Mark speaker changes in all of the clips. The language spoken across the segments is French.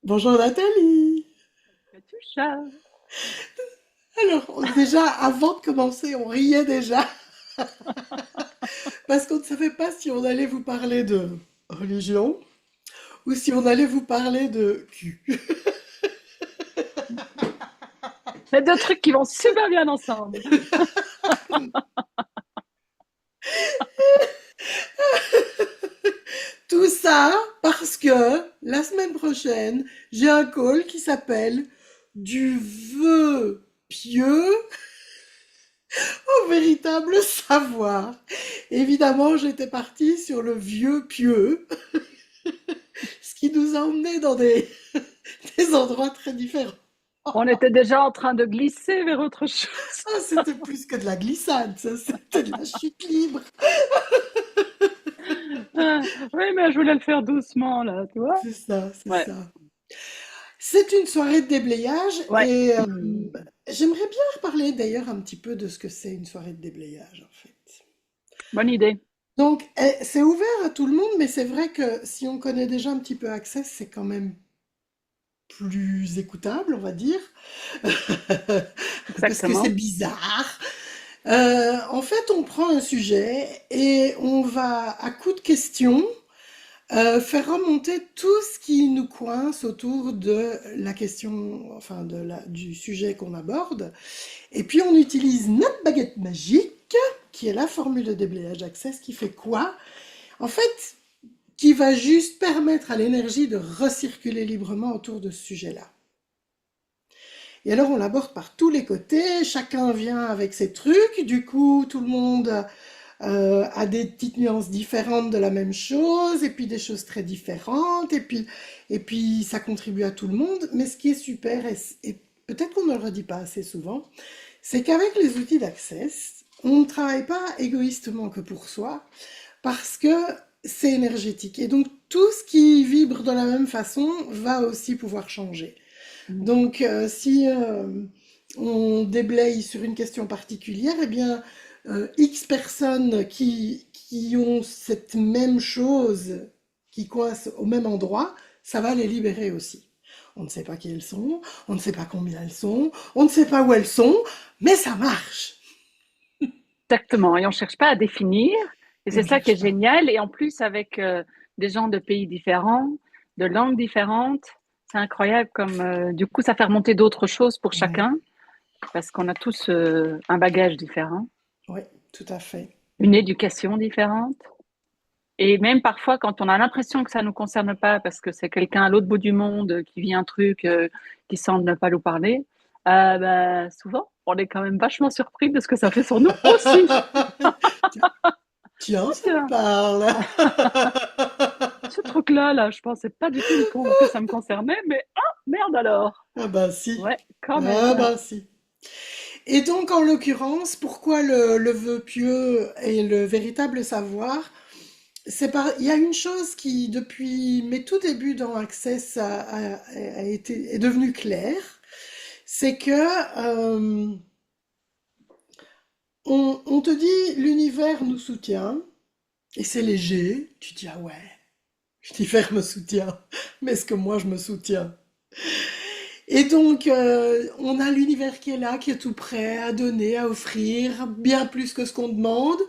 Speaker 1: Bonjour Nathalie.
Speaker 2: Katioucha.
Speaker 1: Alors, déjà, avant de commencer, on riait déjà parce qu'on ne savait pas si on allait vous parler de religion ou si on allait vous parler de cul.
Speaker 2: C'est deux trucs qui vont super bien ensemble.
Speaker 1: Tout ça parce que la semaine prochaine, j'ai un call qui s'appelle du vœu pieux au véritable savoir. Évidemment, j'étais partie sur le vieux pieux, ce qui nous a emmenés dans des endroits très différents.
Speaker 2: On était déjà en train de glisser vers autre chose.
Speaker 1: Ah, c'était plus que de la glissade, ça, c'était de la chute libre.
Speaker 2: Ah, oui, mais je voulais le faire doucement, là, tu vois.
Speaker 1: C'est ça, c'est
Speaker 2: Ouais.
Speaker 1: ça. C'est une soirée de déblayage
Speaker 2: Ouais.
Speaker 1: et j'aimerais bien reparler d'ailleurs un petit peu de ce que c'est une soirée de déblayage en fait.
Speaker 2: Bonne idée.
Speaker 1: Donc, c'est ouvert à tout le monde, mais c'est vrai que si on connaît déjà un petit peu Access, c'est quand même plus écoutable, on va dire, parce que c'est
Speaker 2: Exactement.
Speaker 1: bizarre. En fait, on prend un sujet et on va, à coup de questions, faire remonter tout ce qui nous coince autour de la question, enfin du sujet qu'on aborde. Et puis on utilise notre baguette magique, qui est la formule de déblayage Access, qui fait quoi? En fait, qui va juste permettre à l'énergie de recirculer librement autour de ce sujet-là. Et alors on l'aborde par tous les côtés, chacun vient avec ses trucs, du coup tout le monde a des petites nuances différentes de la même chose, et puis des choses très différentes, et puis ça contribue à tout le monde. Mais ce qui est super, et peut-être qu'on ne le redit pas assez souvent, c'est qu'avec les outils d'Access, on ne travaille pas égoïstement que pour soi, parce que c'est énergétique. Et donc tout ce qui vibre de la même façon va aussi pouvoir changer. Donc si on déblaye sur une question particulière, eh bien, X personnes qui ont cette même chose, qui coincent au même endroit, ça va les libérer aussi. On ne sait pas qui elles sont, on ne sait pas combien elles sont, on ne sait pas où elles sont, mais ça marche.
Speaker 2: Exactement. Et on cherche pas à définir. Et
Speaker 1: Et
Speaker 2: c'est
Speaker 1: on ne
Speaker 2: ça qui est
Speaker 1: cherche pas.
Speaker 2: génial. Et en plus, avec des gens de pays différents, de langues différentes, c'est incroyable comme, du coup, ça fait remonter d'autres choses pour
Speaker 1: Ouais,
Speaker 2: chacun, parce qu'on a tous un bagage différent,
Speaker 1: ouais, tout à fait.
Speaker 2: une éducation différente. Et même parfois, quand on a l'impression que ça ne nous concerne pas, parce que c'est quelqu'un à l'autre bout du monde qui vit un truc qui semble ne pas nous parler, bah, souvent, on est quand même vachement surpris de ce que ça fait sur nous aussi.
Speaker 1: Tiens,
Speaker 2: Ah,
Speaker 1: ça me
Speaker 2: tiens,
Speaker 1: parle.
Speaker 2: ce truc-là, là, je pensais pas du tout que ça me concernait, mais ah, merde alors.
Speaker 1: Ah bah si.
Speaker 2: Ouais, quand
Speaker 1: Ah
Speaker 2: même.
Speaker 1: bah si. Et donc, en l'occurrence, pourquoi le vœu pieux et le véritable savoir? Il y a une chose qui, depuis mes tout débuts dans Access, est devenue claire, c'est que on te dit l'univers nous soutient, et c'est léger, tu dis ah ouais, l'univers me soutient, mais est-ce que moi je me soutiens? Et donc, on a l'univers qui est là, qui est tout prêt à donner, à offrir, bien plus que ce qu'on demande,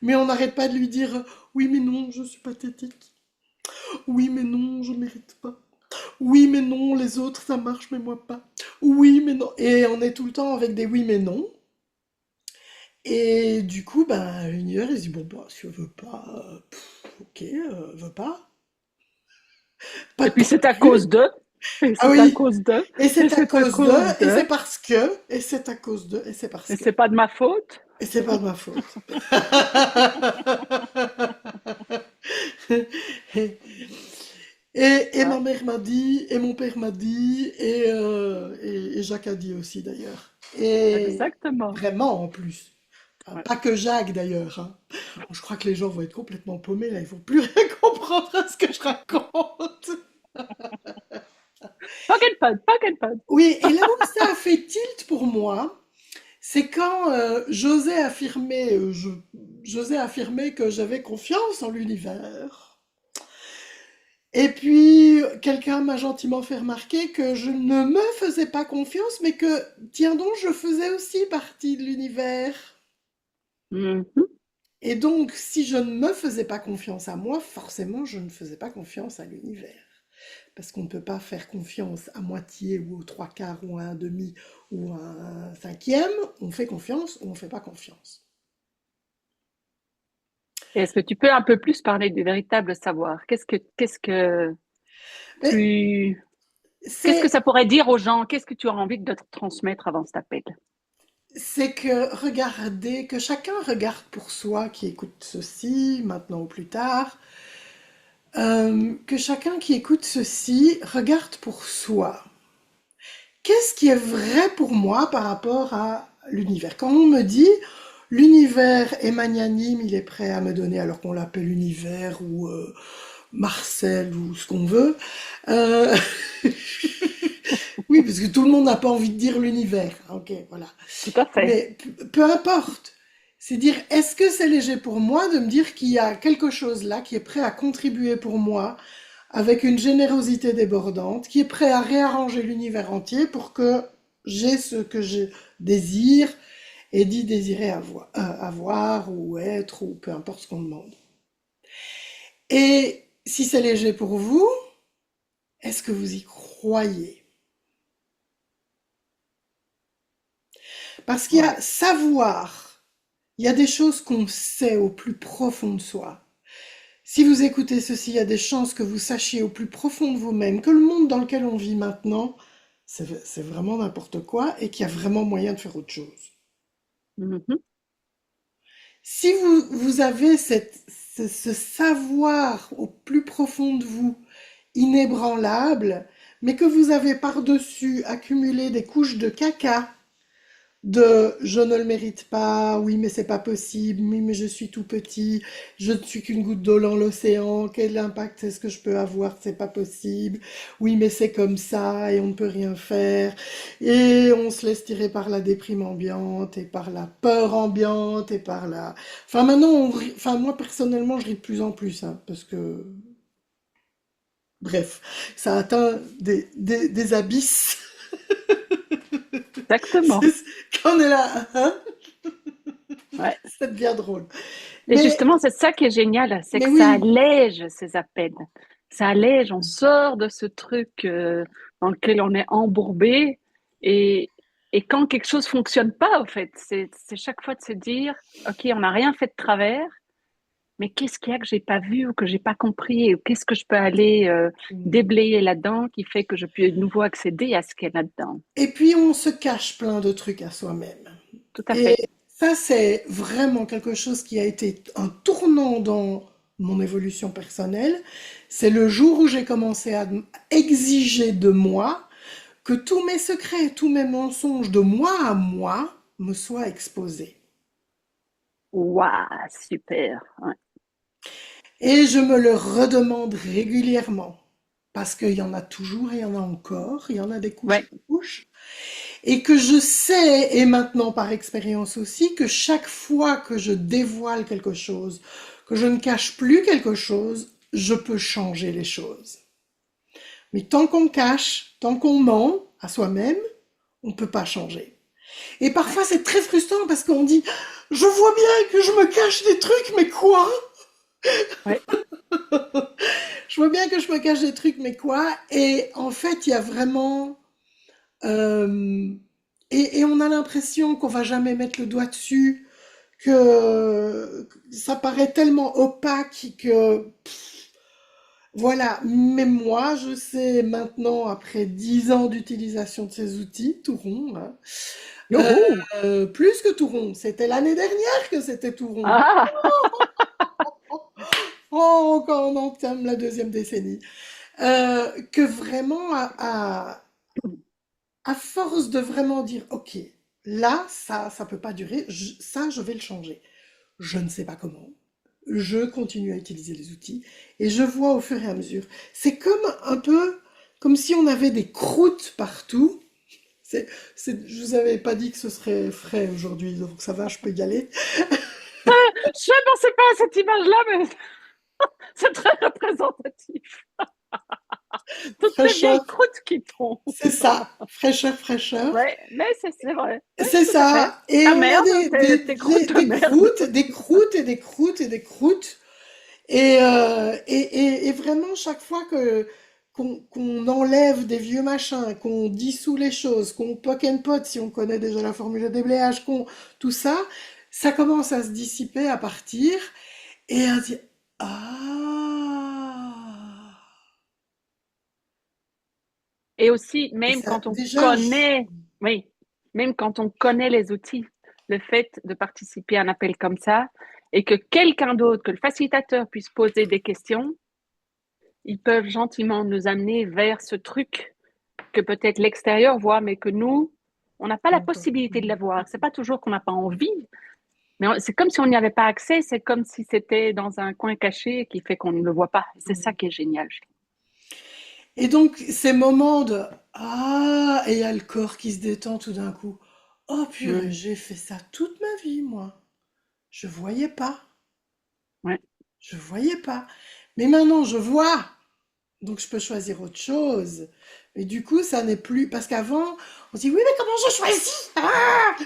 Speaker 1: mais on n'arrête pas de lui dire oui, mais non, je suis pathétique. Oui, mais non, je mérite pas. Oui, mais non, les autres, ça marche, mais moi pas. Oui, mais non. Et on est tout le temps avec des oui, mais non. Et du coup, ben, l'univers, il se dit bon, bah, si on veut pas, ok, veut pas. Pas
Speaker 2: Et
Speaker 1: de
Speaker 2: puis
Speaker 1: point
Speaker 2: c'est
Speaker 1: de
Speaker 2: à
Speaker 1: vue.
Speaker 2: cause de, et
Speaker 1: Ah
Speaker 2: c'est à
Speaker 1: oui,
Speaker 2: cause de,
Speaker 1: et
Speaker 2: et
Speaker 1: c'est à
Speaker 2: c'est à
Speaker 1: cause de,
Speaker 2: cause
Speaker 1: et c'est
Speaker 2: de,
Speaker 1: parce que, et c'est à cause de, et c'est parce
Speaker 2: et
Speaker 1: que.
Speaker 2: c'est pas de ma faute.
Speaker 1: Et c'est pas de ma faute. Et
Speaker 2: Ouais,
Speaker 1: ma mère m'a dit, et mon père m'a dit, et Jacques a dit aussi d'ailleurs. Et
Speaker 2: exactement.
Speaker 1: vraiment en plus.
Speaker 2: Ouais.
Speaker 1: Pas que Jacques d'ailleurs, hein. Je crois que les gens vont être complètement paumés là, ils vont plus rien comprendre à ce que je raconte.
Speaker 2: Pack and pod.
Speaker 1: Oui, et là où ça a fait tilt pour moi, c'est quand j'osais affirmer que j'avais confiance en l'univers. Et puis, quelqu'un m'a gentiment fait remarquer que je ne me faisais pas confiance, mais que, tiens donc, je faisais aussi partie de l'univers.
Speaker 2: Mhm.
Speaker 1: Et donc, si je ne me faisais pas confiance à moi, forcément, je ne faisais pas confiance à l'univers. Parce qu'on ne peut pas faire confiance à moitié ou aux trois quarts ou à un demi ou à un cinquième. On fait confiance ou on ne fait pas confiance.
Speaker 2: Est-ce que tu peux un peu plus parler du véritable savoir? Qu'est-ce que
Speaker 1: Mais
Speaker 2: tu, qu'est-ce que
Speaker 1: c'est,
Speaker 2: ça pourrait dire aux gens? Qu'est-ce que tu as envie de te transmettre avant cet appel?
Speaker 1: c'est que regardez, que chacun regarde pour soi qui écoute ceci, maintenant ou plus tard, que chacun qui écoute ceci regarde pour soi. Qu'est-ce qui est vrai pour moi par rapport à l'univers? Quand on me dit l'univers est magnanime, il est prêt à me donner, alors qu'on l'appelle univers ou Marcel ou ce qu'on veut, euh, oui, parce que tout le monde n'a pas envie de dire l'univers. Ok, voilà.
Speaker 2: Tout à fait.
Speaker 1: Mais peu importe. C'est dire, est-ce que c'est léger pour moi de me dire qu'il y a quelque chose là qui est prêt à contribuer pour moi avec une générosité débordante, qui est prêt à réarranger l'univers entier pour que j'ai ce que je désire et dit désirer avoir ou être ou peu importe ce qu'on demande. Et si c'est léger pour vous, est-ce que vous y croyez? Parce qu'il y
Speaker 2: Ouais.
Speaker 1: a savoir, il y a des choses qu'on sait au plus profond de soi. Si vous écoutez ceci, il y a des chances que vous sachiez au plus profond de vous-même que le monde dans lequel on vit maintenant, c'est vraiment n'importe quoi et qu'il y a vraiment moyen de faire autre chose.
Speaker 2: Mhm.
Speaker 1: Si vous avez ce savoir au plus profond de vous, inébranlable, mais que vous avez par-dessus accumulé des couches de caca, de je ne le mérite pas, oui mais c'est pas possible, oui mais je suis tout petit, je ne suis qu'une goutte d'eau dans l'océan, quel impact est-ce que je peux avoir, c'est pas possible, oui mais c'est comme ça et on ne peut rien faire, et on se laisse tirer par la déprime ambiante et par la peur ambiante et par la... Enfin maintenant, enfin moi personnellement je ris de plus en plus, hein, parce que... Bref, ça atteint des abysses.
Speaker 2: Exactement.
Speaker 1: Quand on est là, hein,
Speaker 2: Ouais.
Speaker 1: ça devient drôle.
Speaker 2: Et
Speaker 1: Mais
Speaker 2: justement, c'est ça qui est génial, c'est
Speaker 1: Mais
Speaker 2: que ça
Speaker 1: oui,
Speaker 2: allège ces appels. Ça allège, on sort de ce truc dans lequel on est embourbé. Et, et quand quelque chose fonctionne pas, au fait, c'est chaque fois de se dire, OK, on n'a rien fait de travers, mais qu'est-ce qu'il y a que j'ai pas vu ou que j'ai pas compris, ou qu'est-ce que je peux aller déblayer là-dedans qui fait que je peux de nouveau accéder à ce qu'il y a là-dedans.
Speaker 1: et puis on se cache plein de trucs à soi-même.
Speaker 2: Tout à
Speaker 1: Et
Speaker 2: fait.
Speaker 1: ça, c'est vraiment quelque chose qui a été un tournant dans mon évolution personnelle. C'est le jour où j'ai commencé à exiger de moi que tous mes secrets, tous mes mensonges de moi à moi me soient exposés.
Speaker 2: Waouh, super. Ouais.
Speaker 1: Et je me le redemande régulièrement. Parce qu'il y en a toujours, et il y en a encore, il y en a des couches et
Speaker 2: Ouais.
Speaker 1: des couches. Et que je sais, et maintenant par expérience aussi, que chaque fois que je dévoile quelque chose, que je ne cache plus quelque chose, je peux changer les choses. Mais tant qu'on cache, tant qu'on ment à soi-même, on ne peut pas changer. Et
Speaker 2: Ouais.
Speaker 1: parfois c'est très frustrant parce qu'on dit, je vois bien que je me cache des trucs, mais quoi?
Speaker 2: Ouais.
Speaker 1: Je vois bien que je me cache des trucs, mais quoi? Et en fait, il y a vraiment... euh, et on a l'impression qu'on va jamais mettre le doigt dessus, que ça paraît tellement opaque que voilà. Mais moi, je sais maintenant, après 10 ans d'utilisation de ces outils, tout rond, hein,
Speaker 2: Youhou!
Speaker 1: plus que tout rond, c'était l'année dernière que c'était tout rond.
Speaker 2: Ah!
Speaker 1: Oh, quand on entame la deuxième décennie. Que vraiment, à force de vraiment dire, ok, là, ça peut pas durer, ça, je vais le changer. Je ne sais pas comment. Je continue à utiliser les outils et je vois au fur et à mesure. C'est comme un peu comme si on avait des croûtes partout. Je vous avais pas dit que ce serait frais aujourd'hui, donc ça va, je peux y aller.
Speaker 2: Je ne pensais pas à cette image-là, mais c'est très représentatif. Toutes ces
Speaker 1: Fraîcheur,
Speaker 2: vieilles croûtes qui tombent.
Speaker 1: c'est ça. Fraîcheur, fraîcheur.
Speaker 2: Ouais, mais c'est vrai. Oui,
Speaker 1: C'est
Speaker 2: tout à fait.
Speaker 1: ça. Et
Speaker 2: Ta
Speaker 1: on a
Speaker 2: merde, tes croûtes de
Speaker 1: des
Speaker 2: merde.
Speaker 1: croûtes, des croûtes et des croûtes et des croûtes. Et vraiment, chaque fois qu'on enlève des vieux machins, qu'on dissout les choses, qu'on poke and pot, si on connaît déjà la formule de déblayage, tout ça, ça commence à se dissiper, à partir, et à dire, ah,
Speaker 2: Et aussi,
Speaker 1: et
Speaker 2: même
Speaker 1: ça,
Speaker 2: quand on
Speaker 1: déjà,
Speaker 2: connaît, oui, même quand on connaît les outils, le fait de participer à un appel comme ça et que quelqu'un d'autre, que le facilitateur puisse poser des questions, ils peuvent gentiment nous amener vers ce truc que peut-être l'extérieur voit, mais que nous, on n'a pas la possibilité de le voir. C'est pas toujours qu'on n'a pas envie, mais c'est comme si on n'y avait pas accès. C'est comme si c'était dans un coin caché qui fait qu'on ne le voit pas. C'est ça qui est génial.
Speaker 1: et donc, ces moments de ah, et il y a le corps qui se détend tout d'un coup. Oh purée,
Speaker 2: Mm.
Speaker 1: j'ai fait ça toute ma vie, moi. Je voyais pas.
Speaker 2: Ouais.
Speaker 1: Je voyais pas. Mais maintenant, je vois. Donc, je peux choisir autre chose. Et du coup, ça n'est plus. Parce qu'avant, on se dit oui, mais comment je choisis? Ah.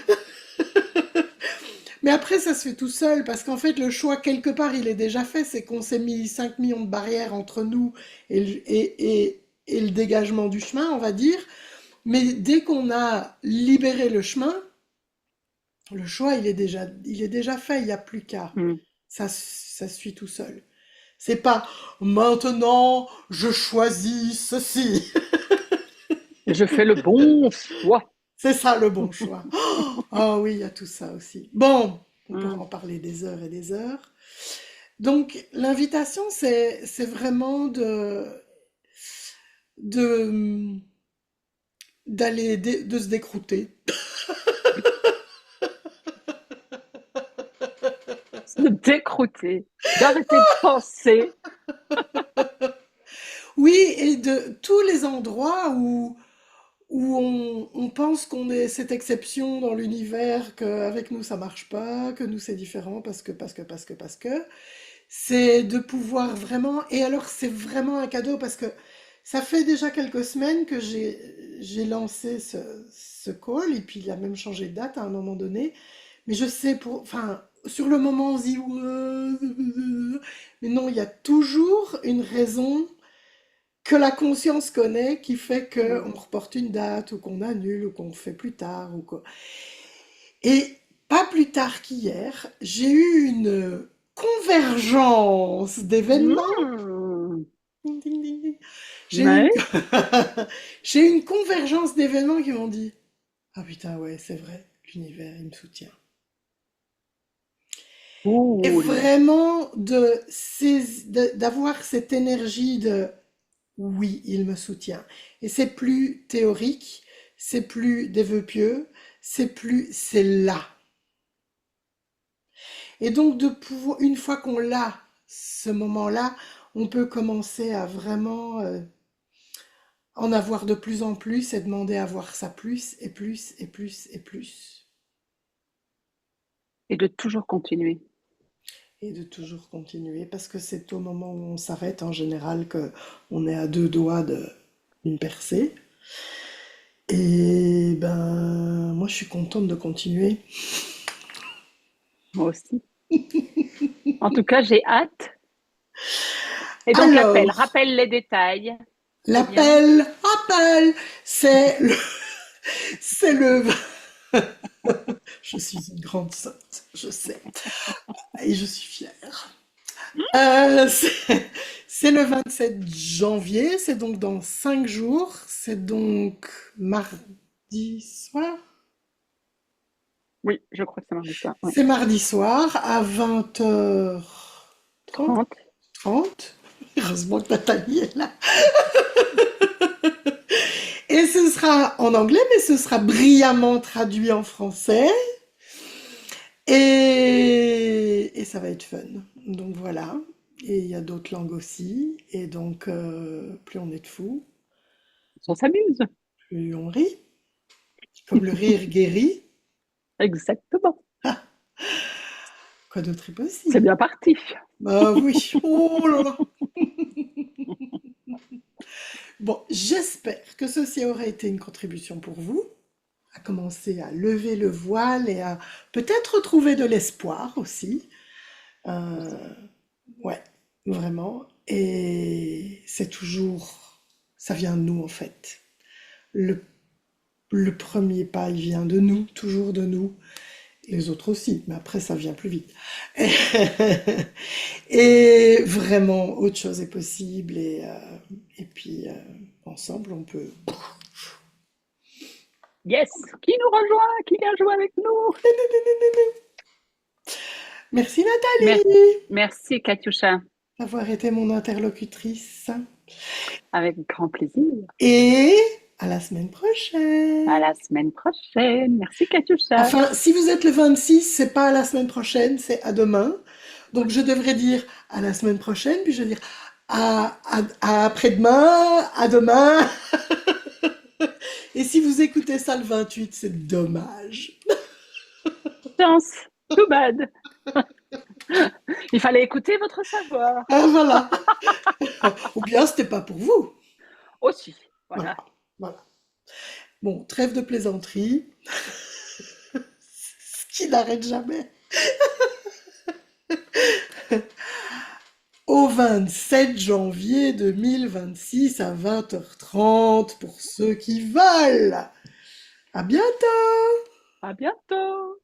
Speaker 1: Mais après, ça se fait tout seul. Parce qu'en fait, le choix, quelque part, il est déjà fait. C'est qu'on s'est mis 5 millions de barrières entre nous et le dégagement du chemin, on va dire. Mais dès qu'on a libéré le chemin, le choix, il est déjà fait. Il n'y a plus qu'à.
Speaker 2: Mm.
Speaker 1: Ça se suit tout seul. C'est pas maintenant je choisis ceci.
Speaker 2: Je fais le bon choix.
Speaker 1: C'est ça le bon choix. Ah oui, il y a tout ça aussi. Bon, on pourra
Speaker 2: Mm.
Speaker 1: en parler des heures et des heures. Donc l'invitation, c'est vraiment de de se décrouter.
Speaker 2: Se décrouter, d'arrêter de penser.
Speaker 1: Oui, et de tous les endroits où on pense qu'on est cette exception dans l'univers, qu'avec nous ça marche pas, que nous c'est différent parce que, c'est de pouvoir vraiment, et alors c'est vraiment un cadeau parce que ça fait déjà quelques semaines que j'ai lancé ce call, et puis il a même changé de date à un moment donné, mais je sais enfin, sur le moment on se dit, ouais, mais non, il y a toujours une raison que la conscience connaît qui fait
Speaker 2: Mm.
Speaker 1: qu'on reporte une date ou qu'on annule ou qu'on fait plus tard ou quoi. Et pas plus tard qu'hier, j'ai eu une convergence d'événements.
Speaker 2: Mm.
Speaker 1: Ding, ding, ding, ding. J'ai eu une...
Speaker 2: Ouais.
Speaker 1: j'ai eu une convergence d'événements qui m'ont dit, ah putain ouais, c'est vrai, l'univers il me soutient. Et
Speaker 2: Cool.
Speaker 1: vraiment d'avoir cette énergie de oui, il me soutient. Et c'est plus théorique, c'est plus des vœux pieux, c'est là. Et donc de pouvoir, une fois qu'on l'a, ce moment-là, on peut commencer à vraiment en avoir de plus en plus et demander à voir ça plus et plus et plus et plus.
Speaker 2: Et de toujours continuer.
Speaker 1: Et de toujours continuer parce que c'est au moment où on s'arrête en général que on est à deux doigts d'une percée. Et ben, moi je suis contente de continuer.
Speaker 2: Moi aussi. En tout cas, j'ai hâte. Et donc, l'appel,
Speaker 1: Alors,
Speaker 2: rappelle les détails. C'est bien.
Speaker 1: appel, c'est le, c'est le, je suis une grande sotte, je sais, et je suis fière. C'est le 27 janvier, c'est donc dans 5 jours, c'est donc mardi soir.
Speaker 2: Oui, je crois que c'est mardi soir. Oui.
Speaker 1: C'est mardi soir à 20h30.
Speaker 2: 30.
Speaker 1: Heureusement que Nathalie est là. Et ce sera en anglais, mais ce sera brillamment traduit en français. Et ça va être fun. Donc voilà. Et il y a d'autres langues aussi. Et donc, plus on est de fous,
Speaker 2: On s'amuse.
Speaker 1: plus on rit. Comme le rire guérit.
Speaker 2: Exactement.
Speaker 1: Quoi d'autre est
Speaker 2: C'est
Speaker 1: possible?
Speaker 2: bien parti.
Speaker 1: Bah oui. Oh là là. Bon, j'espère que ceci aura été une contribution pour vous, à commencer à lever le voile et à peut-être trouver de l'espoir aussi. Euh,
Speaker 2: Aussi.
Speaker 1: ouais, vraiment. Et c'est toujours, ça vient de nous en fait. Le, le premier pas, il vient de nous, toujours de nous. Les autres aussi, mais après ça vient plus vite. Et vraiment, autre chose est possible. Et puis, ensemble, on peut.
Speaker 2: Yes! Qui nous rejoint? Qui vient jouer avec nous?
Speaker 1: Merci
Speaker 2: Mer-
Speaker 1: Nathalie
Speaker 2: Merci, Katiusha.
Speaker 1: d'avoir été mon interlocutrice.
Speaker 2: Avec grand plaisir.
Speaker 1: Et à la semaine
Speaker 2: À
Speaker 1: prochaine.
Speaker 2: la semaine prochaine. Merci, Katiusha.
Speaker 1: Enfin, si vous êtes le 26, c'est pas à la semaine prochaine, c'est à demain. Donc je devrais dire à la semaine prochaine, puis je vais dire à après-demain, à demain. Et si vous écoutez ça le 28, c'est dommage.
Speaker 2: Chance. Too bad. Il fallait écouter votre savoir.
Speaker 1: Ah, voilà. Ou bien c'était pas pour vous.
Speaker 2: Aussi.
Speaker 1: Voilà,
Speaker 2: Voilà.
Speaker 1: voilà. Bon, trêve de plaisanterie, ce qui n'arrête jamais. Au 27 janvier 2026 à 20h30 pour ceux qui veulent. À bientôt!
Speaker 2: À bientôt.